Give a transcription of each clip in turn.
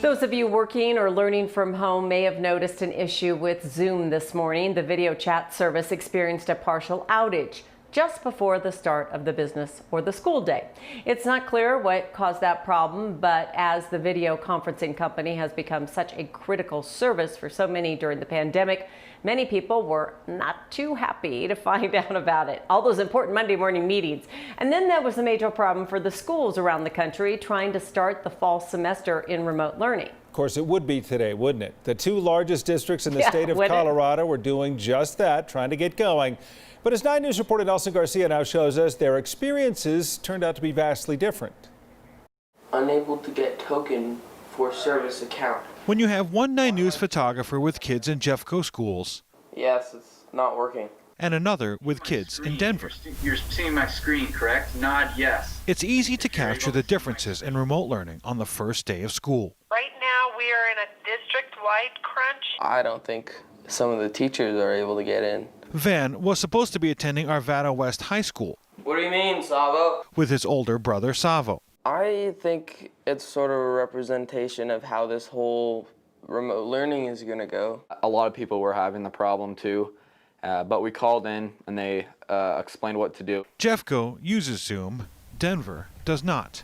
Those of you working or learning from home may have noticed an issue with Zoom this morning. The video chat service experienced a partial outage just before the start of the business or the school day. It's not clear what caused that problem, but as the video conferencing company has become such a critical service for so many during the pandemic, many people were not too happy to find out about it. All those important Monday morning meetings. And then there was a major problem for the schools around the country trying to start the fall semester in remote learning. Of course, it would be today, wouldn't it? The two largest districts in the state of Colorado were doing just that, trying to get going. But as 9 News reporter Nelson Garcia now shows us, their experiences turned out to be vastly different. Unable to get token for service account. When you have one 9 News photographer with kids in Jeffco Schools. Yes, it's not working. And another with kids in Denver. You're seeing my screen, correct? Nod yes. It's easy to capture the differences in remote learning on the first day of school. Right now we are in a district-wide crunch. I don't think some of the teachers are able to get in. Van was supposed to be attending Arvada West High School. What do you mean, Savo? With his older brother, Savo. I think it's sort of a representation of how this whole remote learning is going to go. A lot of people were having the problem too, but we called in and they explained what to do. Jeffco uses Zoom, Denver does not.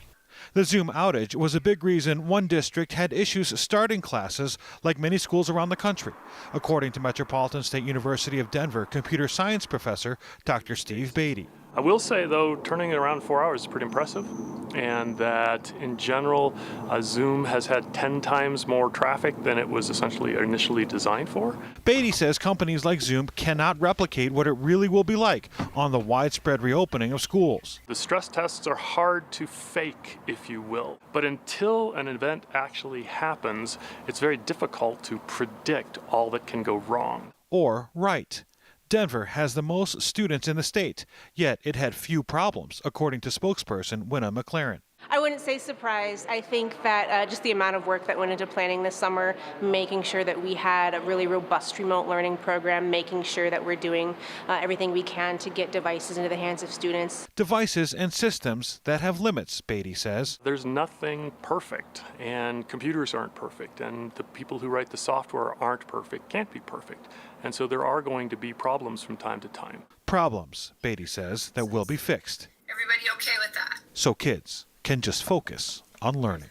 The Zoom outage was a big reason one district had issues starting classes like many schools around the country, according to Metropolitan State University of Denver computer science professor Dr. Steve Beatty. I will say, though, turning it around in 4 hours is pretty impressive, and that in general, Zoom has had 10 times more traffic than it was essentially initially designed for. Beatty says companies like Zoom cannot replicate what it really will be like on the widespread reopening of schools. The stress tests are hard to fake, if you will, but until an event actually happens, it's very difficult to predict all that can go wrong. Or right. Denver has the most students in the state, yet it had few problems, according to spokesperson Winna McLaren. I wouldn't say surprised. I think that just the amount of work that went into planning this summer, making sure that we had a really robust remote learning program, making sure that we're doing everything we can to get devices into the hands of students. Devices and systems that have limits, Beatty says. There's nothing perfect, and computers aren't perfect, and the people who write the software aren't perfect, can't be perfect. And so there are going to be problems from time to time. Problems, Beatty says, that will be fixed. Everybody okay with that? So kids can just focus on learning.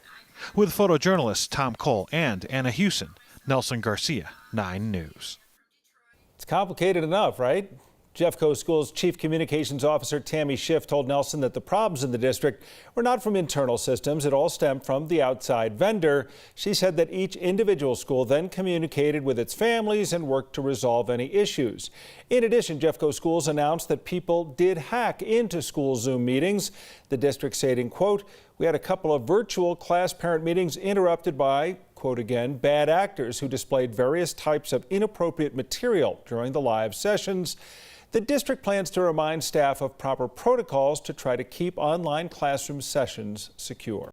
With photojournalists Tom Cole and Anna Hewson, Nelson Garcia, 9 News. It's complicated enough, right? Jeffco Schools Chief Communications Officer Tammy Schiff told Nelson that the problems in the district were not from internal systems. It all stemmed from the outside vendor. She said that each individual school then communicated with its families and worked to resolve any issues. In addition, Jeffco Schools announced that people did hack into school Zoom meetings. The district stating, quote, "We had a couple of virtual class parent meetings interrupted by, quote again, bad actors who displayed various types of inappropriate material during the live sessions." The district plans to remind staff of proper protocols to try to keep online classroom sessions secure.